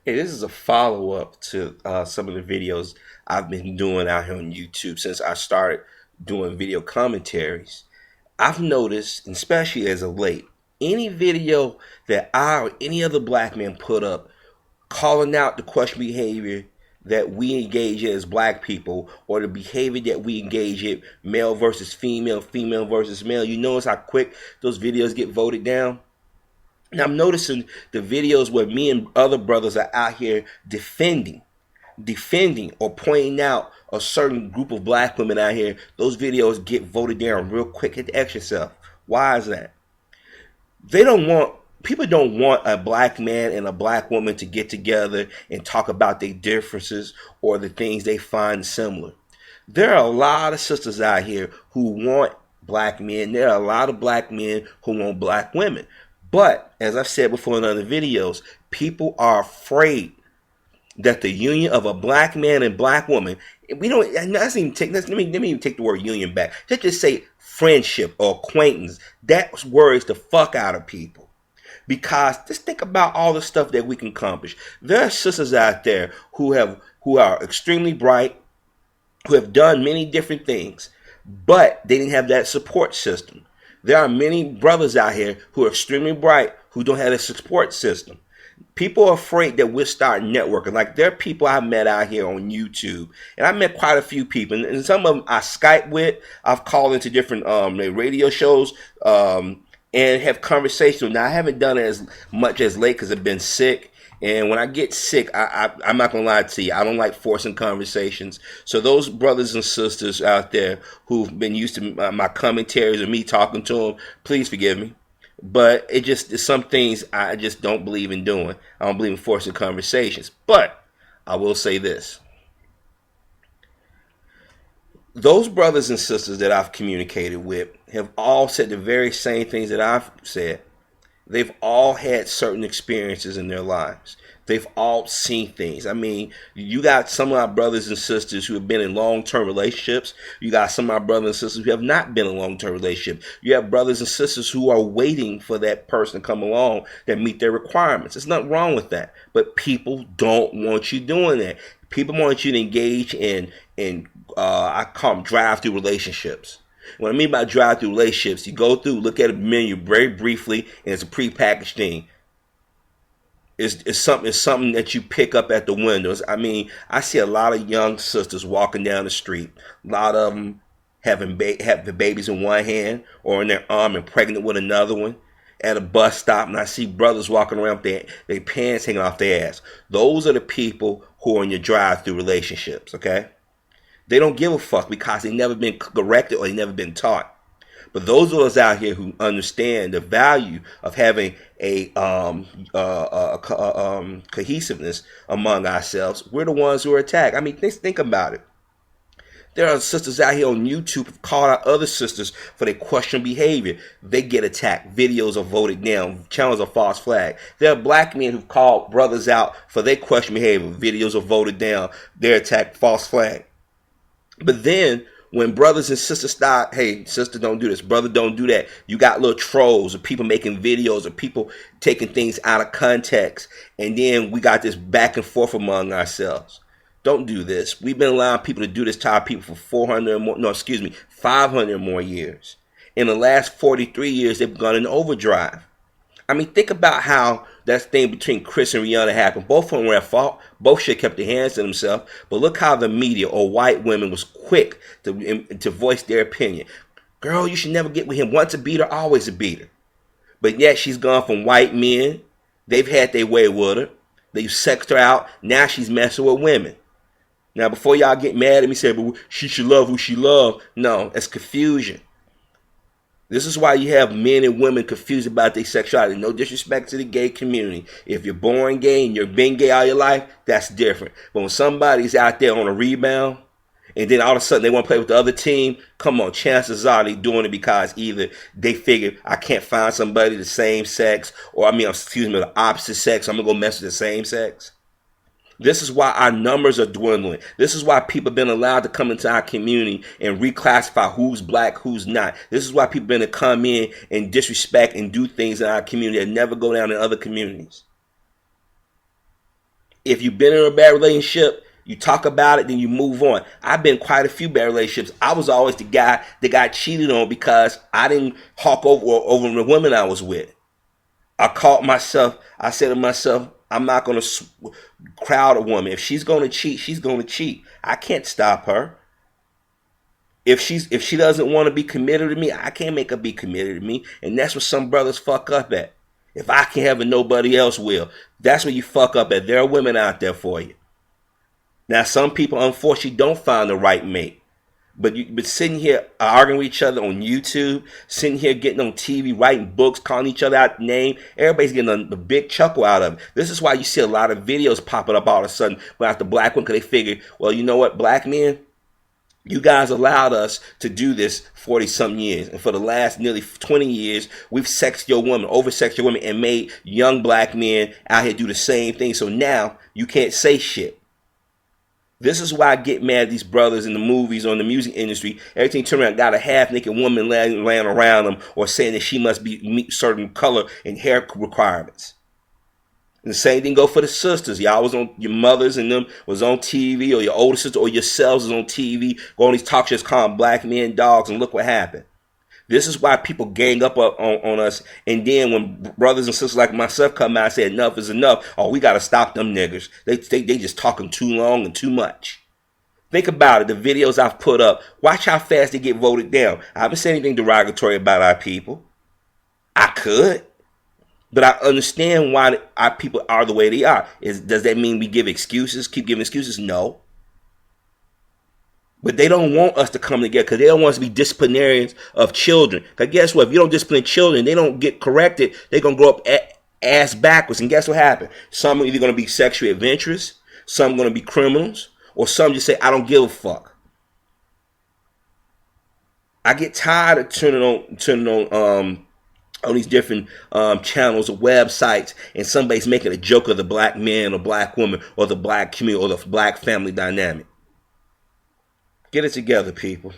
Hey, this is a follow up to some of the videos I've been doing out here on YouTube since I started doing video commentaries. I've noticed, and especially as of late, any video that I or any other black man put up calling out the questionable behavior that we engage in as black people or the behavior that we engage in, male versus female, female versus male, you notice how quick those videos get voted down? Now I'm noticing the videos where me and other brothers are out here defending or pointing out a certain group of black women out here. Those videos get voted down real quick. Hit the extra yourself. Why is that? They don't want People don't want a black man and a black woman to get together and talk about their differences or the things they find similar. There are a lot of sisters out here who want black men. There are a lot of black men who want black women. But as I've said before in other videos, people are afraid that the union of a black man and black woman, we don't, let's even take, let me even take the word union back. Let's just say friendship or acquaintance. That worries the fuck out of people. Because just think about all the stuff that we can accomplish. There are sisters out there who are extremely bright, who have done many different things, but they didn't have that support system. There are many brothers out here who are extremely bright who don't have a support system. People are afraid that we'll start networking. Like there are people I met out here on YouTube, and I met quite a few people, and some of them I Skype with. I've called into different radio shows and have conversations. Now I haven't done it as much as late because I've been sick. And when I get sick, I'm not going to lie to you. I don't like forcing conversations. So those brothers and sisters out there who've been used to my commentaries and me talking to them, please forgive me. But it's some things I just don't believe in doing. I don't believe in forcing conversations. But I will say this. Those brothers and sisters that I've communicated with have all said the very same things that I've said. They've all had certain experiences in their lives. They've all seen things. I mean, you got some of our brothers and sisters who have been in long-term relationships. You got some of our brothers and sisters who have not been in a long-term relationship. You have brothers and sisters who are waiting for that person to come along that meet their requirements. There's nothing wrong with that. But people don't want you doing that. People want you to engage in I call them drive-through relationships. What I mean by drive-through relationships, you go through, look at a menu very briefly, and it's a prepackaged thing. It's something that you pick up at the windows. I mean, I see a lot of young sisters walking down the street. A lot of them have the babies in one hand or in their arm and pregnant with another one at a bus stop. And I see brothers walking around with their pants hanging off their ass. Those are the people who are in your drive-through relationships, okay? They don't give a fuck because they've never been corrected or they've never been taught. But those of us out here who understand the value of having a cohesiveness among ourselves, we're the ones who are attacked. I mean, think about it. There are sisters out here on YouTube who call out other sisters for their questionable behavior. They get attacked. Videos are voted down. Channels are false flag. There are black men who've called brothers out for their questionable behavior. Videos are voted down. They're attacked. False flag. But then when brothers and sisters start, hey, sister, don't do this, brother, don't do that. You got little trolls or people making videos or people taking things out of context. And then we got this back and forth among ourselves. Don't do this. We've been allowing people to do this to our people for 500 more years. In the last 43 years, they've gone in overdrive. I mean, think about how that thing between Chris and Rihanna happened. Both of them were at fault. Both should have kept their hands to themselves. But look how the media or white women was quick to voice their opinion. Girl, you should never get with him. Once a beater, always a beater. But yet she's gone from white men. They've had their way with her. They've sexed her out. Now she's messing with women. Now, before y'all get mad at me, say, but she should love who she loves. No, it's confusion. This is why you have men and women confused about their sexuality. No disrespect to the gay community. If you're born gay and you've been gay all your life, that's different. But when somebody's out there on a rebound and then all of a sudden they want to play with the other team, come on, chances are they're doing it because either they figure I can't find somebody the same sex or the opposite sex. I'm going to go mess with the same sex. This is why our numbers are dwindling. This is why people have been allowed to come into our community and reclassify who's black, who's not. This is why people have been to come in and disrespect and do things in our community that never go down in other communities. If you've been in a bad relationship, you talk about it, then you move on. I've been quite a few bad relationships. I was always the guy that got cheated on because I didn't hawk over the women I was with. I caught myself. I said to myself, I'm not going to crowd a woman. If she's going to cheat, she's going to cheat. I can't stop her. If she doesn't want to be committed to me, I can't make her be committed to me. And that's what some brothers fuck up at. If I can't have it, nobody else will. That's where you fuck up at. There are women out there for you. Now, some people, unfortunately, don't find the right mate. But sitting here arguing with each other on YouTube, sitting here getting on TV, writing books, calling each other out name, everybody's getting a big chuckle out of it. This is why you see a lot of videos popping up all of a sudden about the black women, because they figure, well, you know what, black men, you guys allowed us to do this 40-something years. And for the last nearly 20 years, we've sexed your women, oversexed your women, and made young black men out here do the same thing. So now you can't say shit. This is why I get mad at these brothers in the movies or in the music industry. Everything turn around, got a half-naked woman laying around them, or saying that she must meet certain color and hair requirements. And the same thing go for the sisters. Y'all was on, your mothers and them was on TV, or your older sister or yourselves was on TV, go on these talk shows calling black men dogs, and look what happened. This is why people gang up on us, and then when brothers and sisters like myself come out and say enough is enough, oh, we got to stop them niggers. They just talking too long and too much. Think about it, the videos I've put up, watch how fast they get voted down. I haven't said anything derogatory about our people. I could, but I understand why our people are the way they are. Does that mean we give excuses, keep giving excuses? No. But they don't want us to come together because they don't want us to be disciplinarians of children. Because guess what? If you don't discipline children, they don't get corrected. They're going to grow up ass backwards. And guess what happened? Some are either going to be sexually adventurous, some are going to be criminals, or some just say, I don't give a fuck. I get tired of turning on these different channels or websites, and somebody's making a joke of the black man or black woman or the black community or the black family dynamic. Get it together, people.